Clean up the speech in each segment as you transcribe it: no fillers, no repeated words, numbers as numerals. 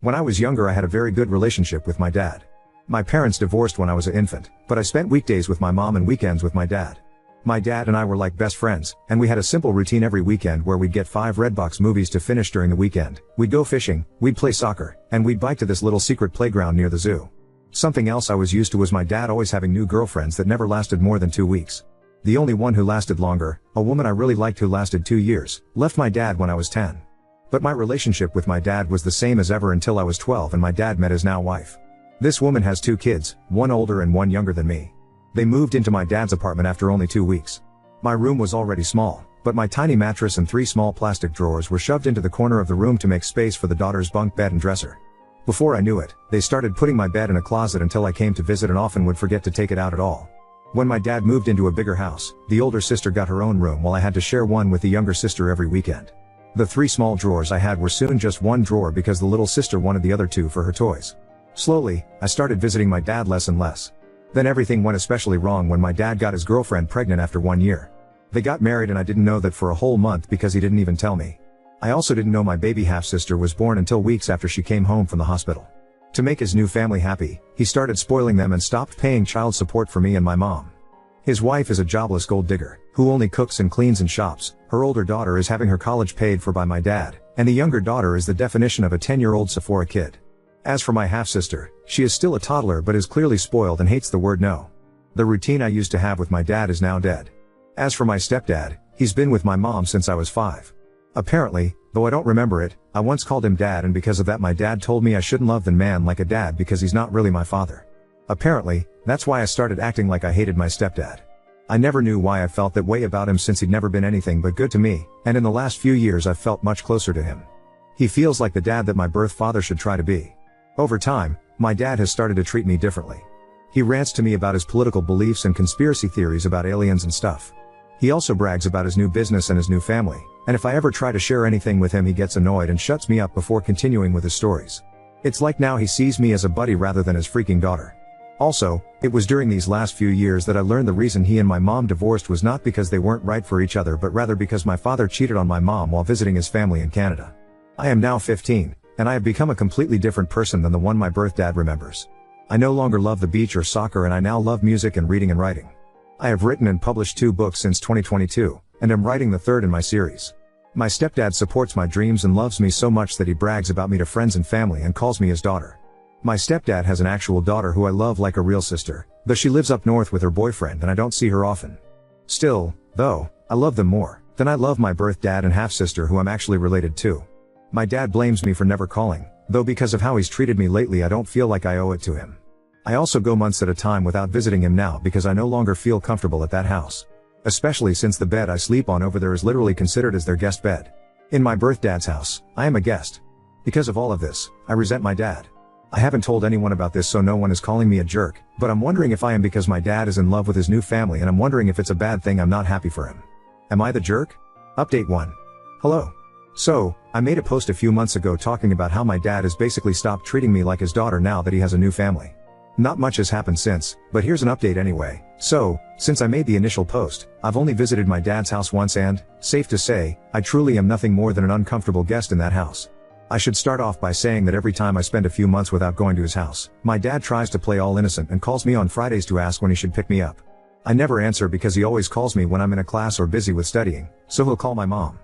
When I was younger I had a very good relationship with my dad. My parents divorced when I was an infant, but I spent weekdays with my mom and weekends with my dad. My dad and I were like best friends, and we had a simple routine every weekend where we'd get 5 Redbox movies to finish during the weekend, we'd go fishing, we'd play soccer, and we'd bike to this little secret playground near the zoo. Something else I was used to was my dad always having new girlfriends that never lasted more than 2 weeks. The only one who lasted longer, a woman I really liked who lasted 2 years, left my dad when I was 10. But my relationship with my dad was the same as ever until I was 12 and my dad met his now wife. This woman has 2 kids, one older and one younger than me. They moved into my dad's apartment after only 2 weeks. My room was already small, but my tiny mattress and 3 small plastic drawers were shoved into the corner of the room to make space for the daughter's bunk bed and dresser. Before I knew it, they started putting my bed in a closet until I came to visit and often would forget to take it out at all. When my dad moved into a bigger house, the older sister got her own room while I had to share one with the younger sister every weekend. The 3 small drawers I had were soon just one drawer because the little sister wanted the other 2 for her toys. Slowly, I started visiting my dad less and less. Then everything went especially wrong when my dad got his girlfriend pregnant after 1 year. They got married and I didn't know that for a whole month because he didn't even tell me. I also didn't know my baby half-sister was born until weeks after she came home from the hospital. To make his new family happy, he started spoiling them and stopped paying child support for me and my mom. His wife is a jobless gold digger, who only cooks and cleans and shops. Her older daughter is having her college paid for by my dad, and the younger daughter is the definition of a 10-year-old Sephora kid. As for my half-sister, she is still a toddler but is clearly spoiled and hates the word no. The routine I used to have with my dad is now dead. As for my stepdad, he's been with my mom since I was 5. Apparently, though I don't remember it, I once called him dad and because of that my dad told me I shouldn't love the man like a dad because he's not really my father. Apparently, that's why I started acting like I hated my stepdad. I never knew why I felt that way about him since he'd never been anything but good to me, and in the last few years I've felt much closer to him. He feels like the dad that my birth father should try to be. Over time, my dad has started to treat me differently. He rants to me about his political beliefs and conspiracy theories about aliens and stuff. He also brags about his new business and his new family, and if I ever try to share anything with him he gets annoyed and shuts me up before continuing with his stories. It's like now he sees me as a buddy rather than his freaking daughter. Also, it was during these last few years that I learned the reason he and my mom divorced was not because they weren't right for each other but rather because my father cheated on my mom while visiting his family in Canada. I am now 15, and I have become a completely different person than the one my birth dad remembers. I no longer love the beach or soccer and I now love music and reading and writing. I have written and published 2 books since 2022, and am writing the 3rd in my series. My stepdad supports my dreams and loves me so much that he brags about me to friends and family and calls me his daughter. My stepdad has an actual daughter who I love like a real sister, though she lives up north with her boyfriend and I don't see her often. Still, though, I love them more than I love my birth dad and half-sister who I'm actually related to. My dad blames me for never calling, though because of how he's treated me lately I don't feel like I owe it to him. I also go months at a time without visiting him now because I no longer feel comfortable at that house. Especially since the bed I sleep on over there is literally considered as their guest bed. In my birth dad's house, I am a guest. Because of all of this, I resent my dad. I haven't told anyone about this so no one is calling me a jerk, but I'm wondering if I am because my dad is in love with his new family and I'm wondering if it's a bad thing I'm not happy for him. Am I the jerk? Update 1. Hello. So, I made a post a few months ago talking about how my dad has basically stopped treating me like his daughter now that he has a new family. Not much has happened since, but here's an update anyway. So, since I made the initial post, I've only visited my dad's house once and, safe to say, I truly am nothing more than an uncomfortable guest in that house. I should start off by saying that every time I spend a few months without going to his house, my dad tries to play all innocent and calls me on Fridays to ask when he should pick me up. I never answer because he always calls me when I'm in a class or busy with studying, so he'll call my mom.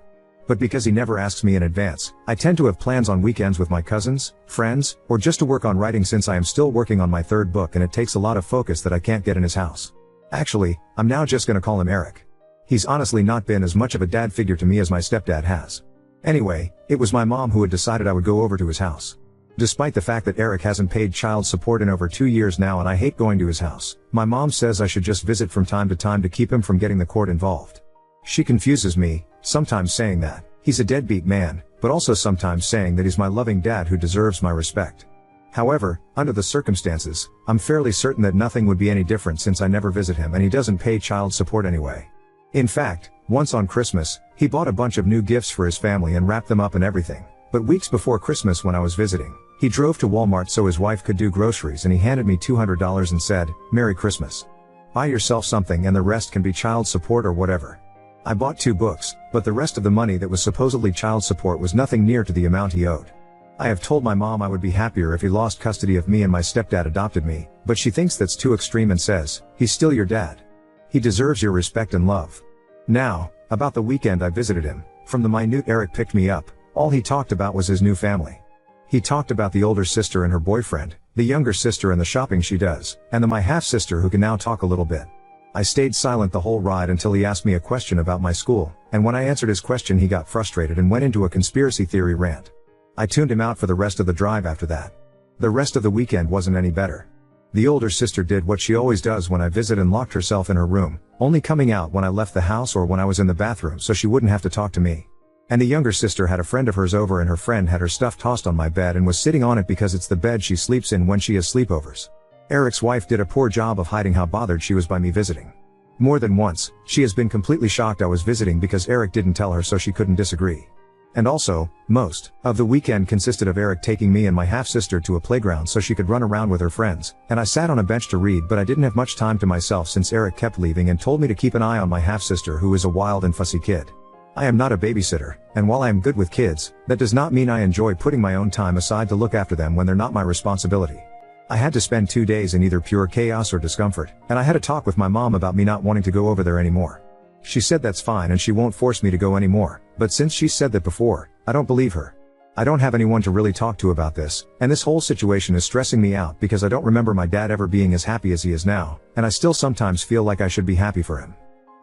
But because he never asks me in advance, I tend to have plans on weekends with my cousins, friends, or just to work on writing since I am still working on my 3rd book and it takes a lot of focus that I can't get in his house. Actually, I'm now just gonna call him Eric. He's honestly not been as much of a dad figure to me as my stepdad has. Anyway, it was my mom who had decided I would go over to his house. Despite the fact that Eric hasn't paid child support in over 2 years now and I hate going to his house, my mom says I should just visit from time to time to keep him from getting the court involved. She confuses me, sometimes saying that he's a deadbeat man, but also sometimes saying that he's my loving dad who deserves my respect. However, under the circumstances, I'm fairly certain that nothing would be any different since I never visit him and he doesn't pay child support anyway. In fact, once on Christmas, he bought a bunch of new gifts for his family and wrapped them up and everything, but weeks before Christmas when I was visiting, he drove to Walmart so his wife could do groceries and he handed me $200 and said, "Merry Christmas. Buy yourself something and the rest can be child support or whatever." I bought 2 books, but the rest of the money that was supposedly child support was nothing near to the amount he owed. I have told my mom I would be happier if he lost custody of me and my stepdad adopted me, but she thinks that's too extreme and says, he's still your dad. He deserves your respect and love. Now, about the weekend I visited him, from the minute Eric picked me up, all he talked about was his new family. He talked about the older sister and her boyfriend, the younger sister and the shopping she does, and my half-sister who can now talk a little bit. I stayed silent the whole ride until he asked me a question about my school, and when I answered his question he got frustrated and went into a conspiracy theory rant. I tuned him out for the rest of the drive after that. The rest of the weekend wasn't any better. The older sister did what she always does when I visit and locked herself in her room, only coming out when I left the house or when I was in the bathroom so she wouldn't have to talk to me. And the younger sister had a friend of hers over and her friend had her stuff tossed on my bed and was sitting on it because it's the bed she sleeps in when she has sleepovers. Eric's wife did a poor job of hiding how bothered she was by me visiting. More than once, she has been completely shocked I was visiting because Eric didn't tell her so she couldn't disagree. And also, most of the weekend consisted of Eric taking me and my half-sister to a playground so she could run around with her friends, and I sat on a bench to read but I didn't have much time to myself since Eric kept leaving and told me to keep an eye on my half-sister who is a wild and fussy kid. I am not a babysitter, and while I am good with kids, that does not mean I enjoy putting my own time aside to look after them when they're not my responsibility. I had to spend 2 days in either pure chaos or discomfort, and I had a talk with my mom about me not wanting to go over there anymore. She said that's fine and she won't force me to go anymore, but since she said that before, I don't believe her. I don't have anyone to really talk to about this, and this whole situation is stressing me out because I don't remember my dad ever being as happy as he is now, and I still sometimes feel like I should be happy for him.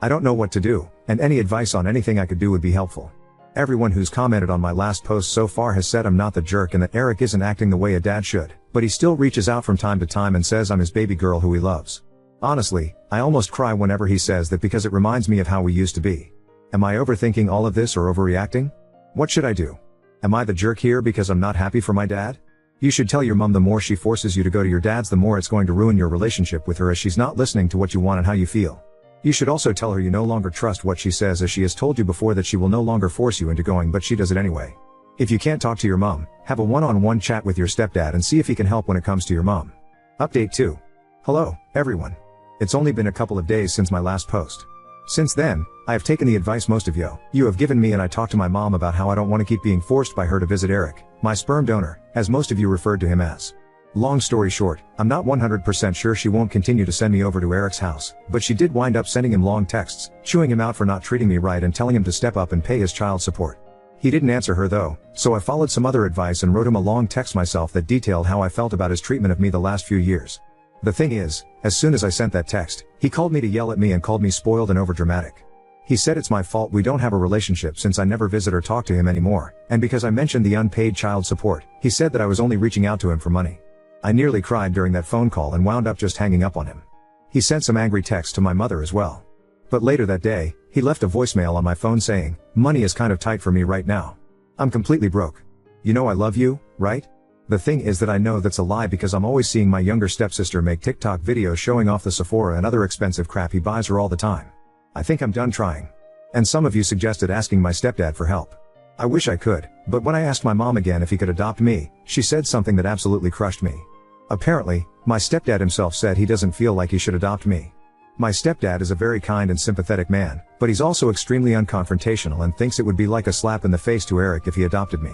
I don't know what to do, and any advice on anything I could do would be helpful. Everyone who's commented on my last post so far has said I'm not the jerk and that Eric isn't acting the way a dad should, but he still reaches out from time to time and says I'm his baby girl who he loves. Honestly, I almost cry whenever he says that because it reminds me of how we used to be. Am I overthinking all of this or overreacting? What should I do? Am I the jerk here because I'm not happy for my dad? You should tell your mom the more she forces you to go to your dad's the more it's going to ruin your relationship with her as she's not listening to what you want and how you feel. You should also tell her you no longer trust what she says as she has told you before that she will no longer force you into going but she does it anyway. If you can't talk to your mom, have a one-on-one chat with your stepdad and see if he can help when it comes to your mom. Update 2. Hello, everyone. It's only been a couple of days since my last post. Since then, I have taken the advice most of you have given me and I talked to my mom about how I don't want to keep being forced by her to visit Eric, my sperm donor, as most of you referred to him as. Long story short, I'm not 100% sure she won't continue to send me over to Eric's house, but she did wind up sending him long texts, chewing him out for not treating me right and telling him to step up and pay his child support. He didn't answer her though, so I followed some other advice and wrote him a long text myself that detailed how I felt about his treatment of me the last few years. The thing is, as soon as I sent that text, he called me to yell at me and called me spoiled and overdramatic. He said it's my fault we don't have a relationship since I never visit or talk to him anymore, and because I mentioned the unpaid child support, he said that I was only reaching out to him for money. I nearly cried during that phone call and wound up just hanging up on him. He sent some angry texts to my mother as well. But later that day, he left a voicemail on my phone saying, "Money is kind of tight for me right now. I'm completely broke. You know I love you, right?" The thing is that I know that's a lie because I'm always seeing my younger stepsister make TikTok videos showing off the Sephora and other expensive crap he buys her all the time. I think I'm done trying. And some of you suggested asking my stepdad for help. I wish I could, but when I asked my mom again if he could adopt me, she said something that absolutely crushed me. Apparently, my stepdad himself said he doesn't feel like he should adopt me. My stepdad is a very kind and sympathetic man, but he's also extremely unconfrontational and thinks it would be like a slap in the face to Eric if he adopted me.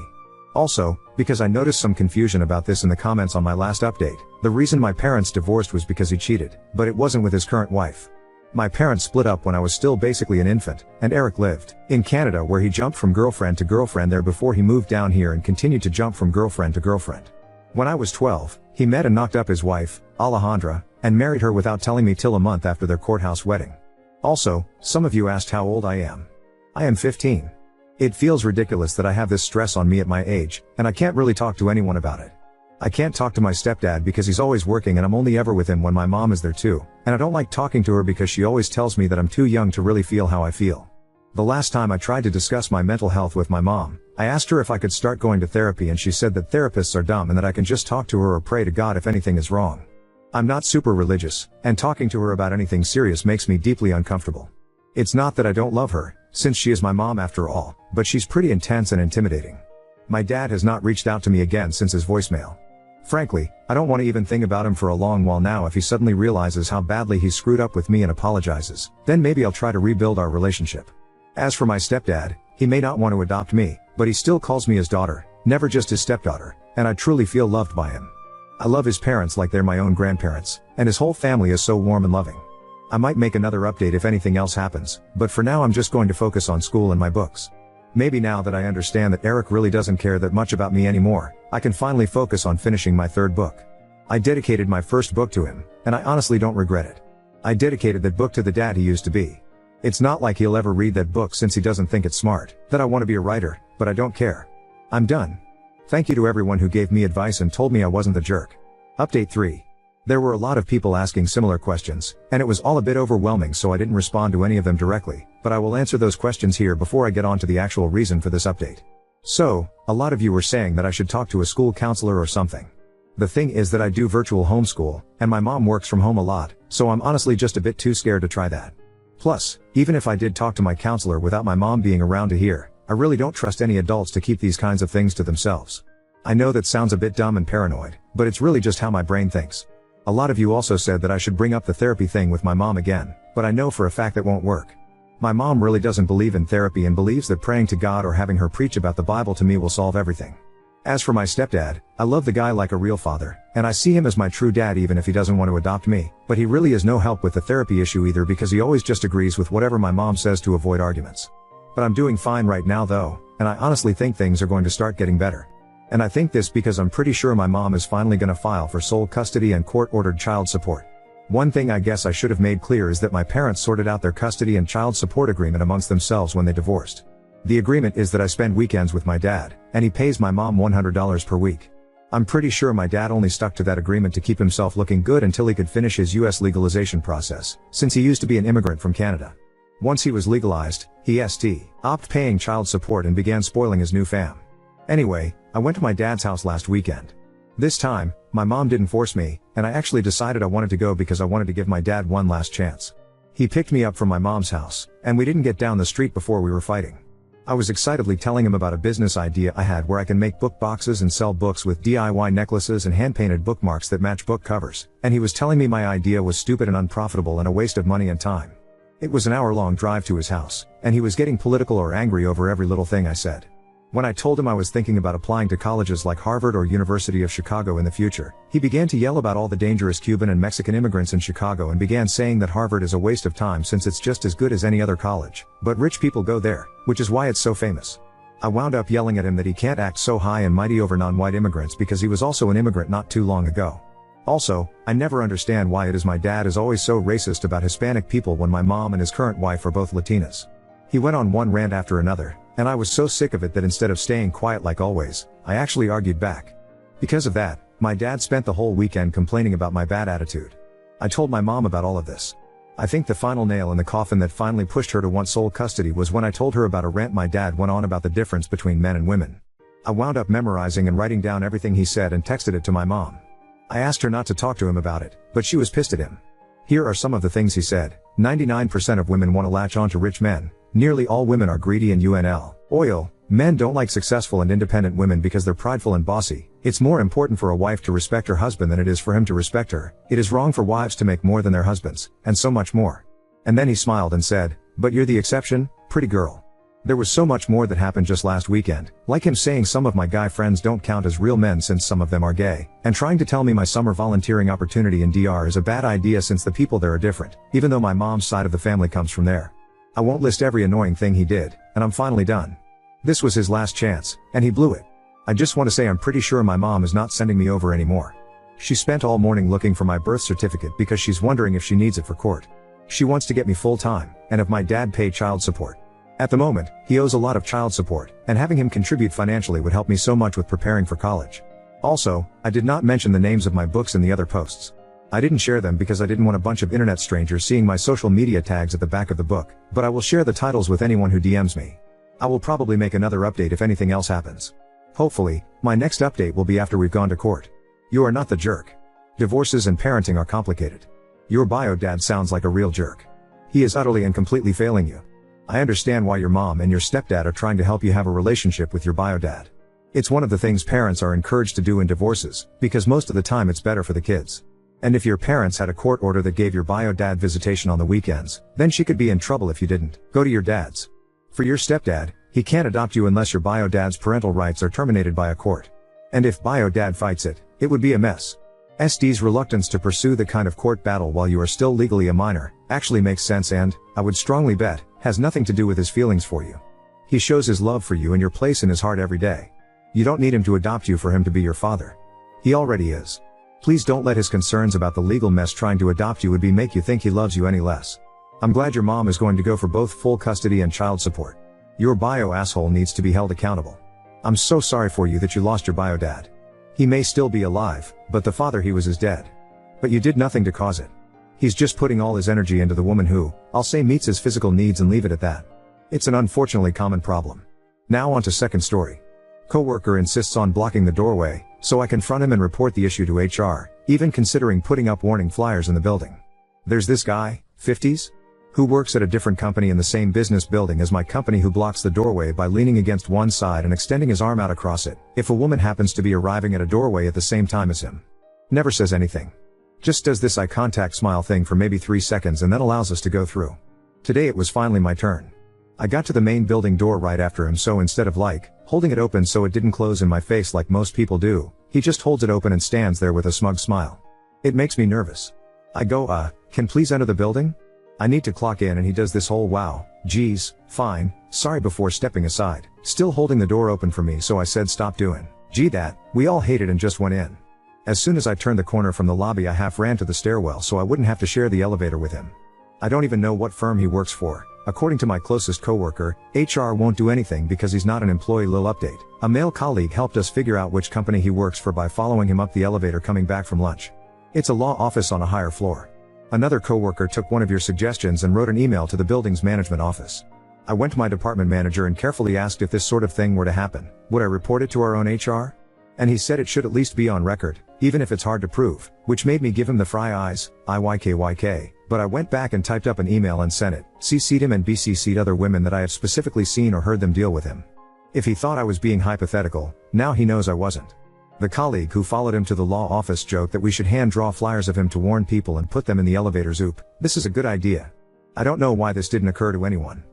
Also, because I noticed some confusion about this in the comments on my last update, the reason my parents divorced was because he cheated, but it wasn't with his current wife. My parents split up when I was still basically an infant, and Eric lived in Canada where he jumped from girlfriend to girlfriend there before he moved down here and continued to jump from girlfriend to girlfriend. When I was 12, he met and knocked up his wife, Alejandra, and married her without telling me till a month after their courthouse wedding. Also, some of you asked how old I am. I am 15. It feels ridiculous that I have this stress on me at my age, and I can't really talk to anyone about it. I can't talk to my stepdad because he's always working and I'm only ever with him when my mom is there too, and I don't like talking to her because she always tells me that I'm too young to really feel how I feel. The last time I tried to discuss my mental health with my mom, I asked her if I could start going to therapy and she said that therapists are dumb and that I can just talk to her or pray to God if anything is wrong. I'm not super religious, and talking to her about anything serious makes me deeply uncomfortable. It's not that I don't love her, since she is my mom after all, but she's pretty intense and intimidating. My dad has not reached out to me again since his voicemail. Frankly, I don't want to even think about him for a long while now. If he suddenly realizes how badly he screwed up with me and apologizes, then maybe I'll try to rebuild our relationship. As for my stepdad, he may not want to adopt me, but he still calls me his daughter, Never just his stepdaughter, and I truly feel loved by him. I love his parents like they're my own grandparents, and his whole family is so warm and loving. I might make another update if anything else happens, but for now I'm just going to focus on school and my books. Maybe now that I understand that Eric really doesn't care that much about me anymore, I can finally focus on finishing my third book. I dedicated my first book to him, and I honestly don't regret it. I dedicated that book to the dad he used to be. It's not like he'll ever read that book since he doesn't think it's smart, that I want to be a writer, but I don't care. I'm done. Thank you to everyone who gave me advice and told me I wasn't the jerk. Update 3. There were a lot of people asking similar questions, and it was all a bit overwhelming, so I didn't respond to any of them directly, but I will answer those questions here before I get on to the actual reason for this update. So, a lot of you were saying that I should talk to a school counselor or something. The thing is that I do virtual homeschool, and my mom works from home a lot, so I'm honestly just a bit too scared to try that. Plus, even if I did talk to my counselor without my mom being around to hear, I really don't trust any adults to keep these kinds of things to themselves. I know that sounds a bit dumb and paranoid, but it's really just how my brain thinks. A lot of you also said that I should bring up the therapy thing with my mom again, but I know for a fact that won't work. My mom really doesn't believe in therapy and believes that praying to God or having her preach about the Bible to me will solve everything. As for my stepdad, I love the guy like a real father, and I see him as my true dad even if he doesn't want to adopt me, but he really is no help with the therapy issue either because he always just agrees with whatever my mom says to avoid arguments. But I'm doing fine right now though, and I honestly think things are going to start getting better. And I think this because I'm pretty sure my mom is finally gonna file for sole custody and court-ordered child support. One thing I guess I should have made clear is that my parents sorted out their custody and child support agreement amongst themselves when they divorced. The agreement is that I spend weekends with my dad, and he pays my mom $100 per week. I'm pretty sure my dad only stuck to that agreement to keep himself looking good until he could finish his US legalization process, since he used to be an immigrant from Canada. Once he was legalized, he stopped paying child support and began spoiling his new fam. Anyway, I went to my dad's house last weekend. This time, my mom didn't force me, and I actually decided I wanted to go because I wanted to give my dad one last chance. He picked me up from my mom's house, and we didn't get down the street before we were fighting. I was excitedly telling him about a business idea I had where I can make book boxes and sell books with DIY necklaces and hand-painted bookmarks that match book covers, and he was telling me my idea was stupid and unprofitable and a waste of money and time. It was an hour-long drive to his house, and he was getting political or angry over every little thing I said. When I told him I was thinking about applying to colleges like Harvard or University of Chicago in the future, he began to yell about all the dangerous Cuban and Mexican immigrants in Chicago and began saying that Harvard is a waste of time since it's just as good as any other college, but rich people go there, which is why it's so famous. I wound up yelling at him that he can't act so high and mighty over non-white immigrants because he was also an immigrant not too long ago. Also, I never understand why it is my dad is always so racist about Hispanic people when my mom and his current wife are both Latinas. He went on one rant after another, and I was so sick of it that instead of staying quiet like always, I actually argued back. Because of that, my dad spent the whole weekend complaining about my bad attitude. I told my mom about all of this. I think the final nail in the coffin that finally pushed her to want sole custody was when I told her about a rant my dad went on about the difference between men and women. I wound up memorizing and writing down everything he said and texted it to my mom. I asked her not to talk to him about it, but she was pissed at him. Here are some of the things he said. 99% of women want to latch on to rich men. Nearly all women are greedy and oil. Men don't like successful and independent women because they're prideful and bossy. It's more important for a wife to respect her husband than it is for him to respect her. It is wrong for wives to make more than their husbands, and so much more. And then he smiled and said, "But you're the exception, pretty girl." There was so much more that happened just last weekend, like him saying some of my guy friends don't count as real men since some of them are gay, and trying to tell me my summer volunteering opportunity in DR is a bad idea since the people there are different, even though my mom's side of the family comes from there. I won't list every annoying thing he did, and I'm finally done. This was his last chance, and he blew it. I just want to say I'm pretty sure my mom is not sending me over anymore. She spent all morning looking for my birth certificate because she's wondering if she needs it for court. She wants to get me full-time, and if my dad paid child support. At the moment, he owes a lot of child support, and having him contribute financially would help me so much with preparing for college. Also, I did not mention the names of my books in the other posts. I didn't share them because I didn't want a bunch of internet strangers seeing my social media tags at the back of the book, but I will share the titles with anyone who DMs me. I will probably make another update if anything else happens. Hopefully, my next update will be after we've gone to court. You are not the jerk. Divorces and parenting are complicated. Your bio dad sounds like a real jerk. He is utterly and completely failing you. I understand why your mom and your stepdad are trying to help you have a relationship with your bio dad. It's one of the things parents are encouraged to do in divorces, because most of the time it's better for the kids. And if your parents had a court order that gave your bio dad visitation on the weekends, then she could be in trouble if you didn't go to your dad's. For your stepdad, He can't adopt you unless your bio dad's parental rights are terminated by a court. And if bio dad fights it, it would be a mess. SD's reluctance to pursue the kind of court battle while you are still legally a minor, actually makes sense and, I would strongly bet, has nothing to do with his feelings for you. He shows his love for you and your place in his heart every day. You don't need him to adopt you for him to be your father. He already is. Please don't let his concerns about the legal mess trying to adopt you would be make you think he loves you any less. I'm glad your mom is going to go for both full custody and child support. Your bio asshole needs to be held accountable. I'm so sorry for you that you lost your bio dad. He may still be alive, but the father he was is dead. But you did nothing to cause it. He's just putting all his energy into the woman who, I'll say, meets his physical needs and leave it at that. It's an unfortunately common problem. Now on to second story. Coworker insists on blocking the doorway, so I confront him and report the issue to HR, even considering putting up warning flyers in the building. There's this guy, 50s? Who works at a different company in the same business building as my company who blocks the doorway by leaning against one side and extending his arm out across it, if a woman happens to be arriving at a doorway at the same time as him. Never says anything. Just does this eye contact smile thing for maybe 3 seconds and then allows us to go through. Today it was finally my turn. I got to the main building door right after him, so instead of holding it open so it didn't close in my face like most people do, he just holds it open and stands there with a smug smile. It makes me nervous. I go, can please enter the building? I need to clock in, and he does this whole wow, geez, fine, sorry before stepping aside, still holding the door open for me, so I said stop doing, gee that, we all hate it, and just went in. As soon as I turned the corner from the lobby I half ran to the stairwell so I wouldn't have to share the elevator with him. I don't even know what firm he works for. According to my closest coworker, HR won't do anything because he's not an employee. Lil update. A male colleague helped us figure out which company he works for by following him up the elevator coming back from lunch. It's a law office on a higher floor. Another coworker took one of your suggestions and wrote an email to the building's management office. I went to my department manager and carefully asked if this sort of thing were to happen, would I report it to our own HR? And he said it should at least be on record, even if it's hard to prove, which made me give him the fry eyes, IYKYK, but I went back and typed up an email and sent it, CC'd him and BCC'd other women that I have specifically seen or heard them deal with him. If he thought I was being hypothetical, now he knows I wasn't. The colleague who followed him to the law office joked that we should hand draw flyers of him to warn people and put them in the elevators. Oop, this is a good idea. I don't know why this didn't occur to anyone.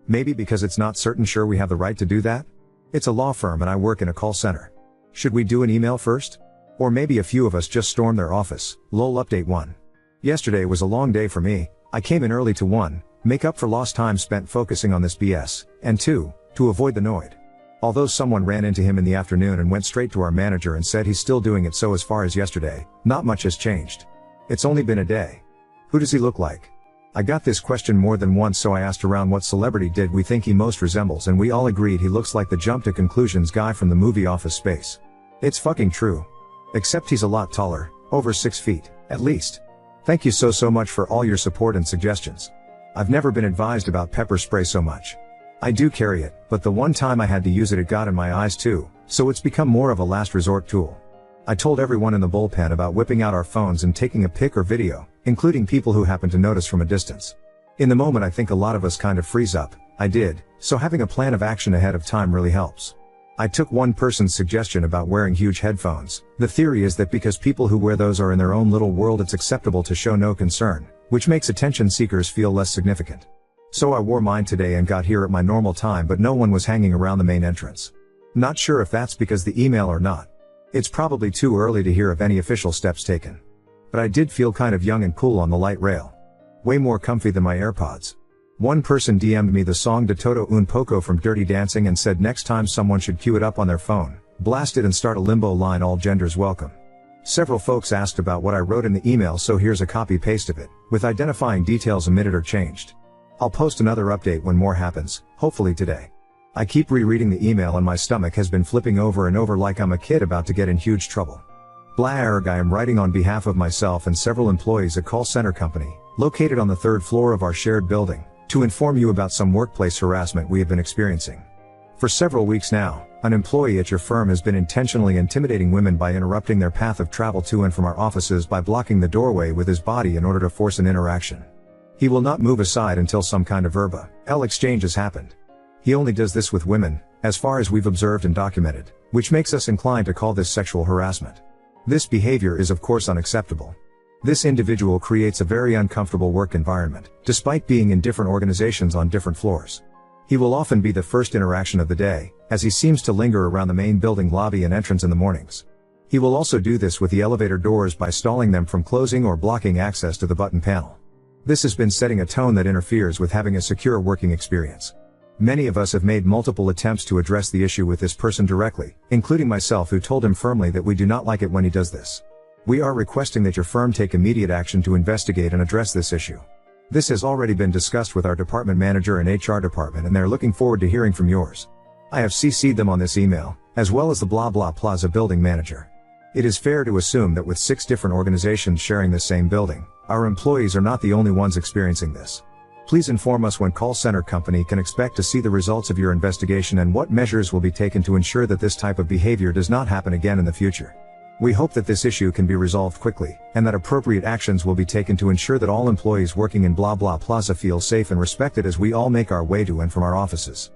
Maybe because it's not certain sure we have the right to do that? It's a law firm and I work in a call center. Should we do an email first? Or maybe a few of us just storm their office. Lol update 1. Yesterday was a long day for me. I came in early to 1, make up for lost time spent focusing on this BS, and 2, to avoid the noid. Although someone ran into him in the afternoon and went straight to our manager and said he's still doing it, so as far as yesterday, not much has changed. It's only been a day. Who does he look like? I got this question more than once, so I asked around what celebrity did we think he most resembles, and we all agreed he looks like the jump to conclusions guy from the movie Office Space. It's fucking true. Except he's a lot taller, over 6 feet, at least. Thank you so much for all your support and suggestions. I've never been advised about pepper spray so much. I do carry it, but the one time I had to use it got in my eyes too, so it's become more of a last resort tool. I told everyone in the bullpen about whipping out our phones and taking a pic or video, including people who happen to notice from a distance. In the moment I think a lot of us kind of freeze up. I did, so having a plan of action ahead of time really helps. I took one person's suggestion about wearing huge headphones. The theory is that because people who wear those are in their own little world, it's acceptable to show no concern, which makes attention seekers feel less significant. So I wore mine today and got here at my normal time, but no one was hanging around the main entrance. Not sure if that's because the email or not. It's probably too early to hear of any official steps taken. But I did feel kind of young and cool on the light rail. Way more comfy than my AirPods. One person DM'd me the song De Todo Un Poco from Dirty Dancing and said next time someone should cue it up on their phone, blast it and start a limbo line, all genders welcome. Several folks asked about what I wrote in the email, so here's a copy-paste of it, with identifying details omitted or changed. I'll post another update when more happens, hopefully today. I keep rereading the email and my stomach has been flipping over and over like I'm a kid about to get in huge trouble. Blarg, I am writing on behalf of myself and several employees at a call center company, located on the 3rd floor of our shared building, to inform you about some workplace harassment we have been experiencing. For several weeks now, an employee at your firm has been intentionally intimidating women by interrupting their path of travel to and from our offices by blocking the doorway with his body in order to force an interaction. He will not move aside until some kind of verbal exchange has happened. He only does this with women, as far as we've observed and documented, which makes us inclined to call this sexual harassment. This behavior is of course unacceptable. This individual creates a very uncomfortable work environment, despite being in different organizations on different floors. He will often be the first interaction of the day, as he seems to linger around the main building lobby and entrance in the mornings. He will also do this with the elevator doors by stalling them from closing or blocking access to the button panel. This has been setting a tone that interferes with having a secure working experience. Many of us have made multiple attempts to address the issue with this person directly, including myself, who told him firmly that we do not like it when he does this. We are requesting that your firm take immediate action to investigate and address this issue. This has already been discussed with our department manager and HR department, and they're looking forward to hearing from yours. I have CC'd them on this email, as well as the blah blah plaza building manager. It is fair to assume that with 6 different organizations sharing this same building, our employees are not the only ones experiencing this. Please inform us when call center company can expect to see the results of your investigation and what measures will be taken to ensure that this type of behavior does not happen again in the future. We hope that this issue can be resolved quickly, and that appropriate actions will be taken to ensure that all employees working in blah blah plaza feel safe and respected as we all make our way to and from our offices.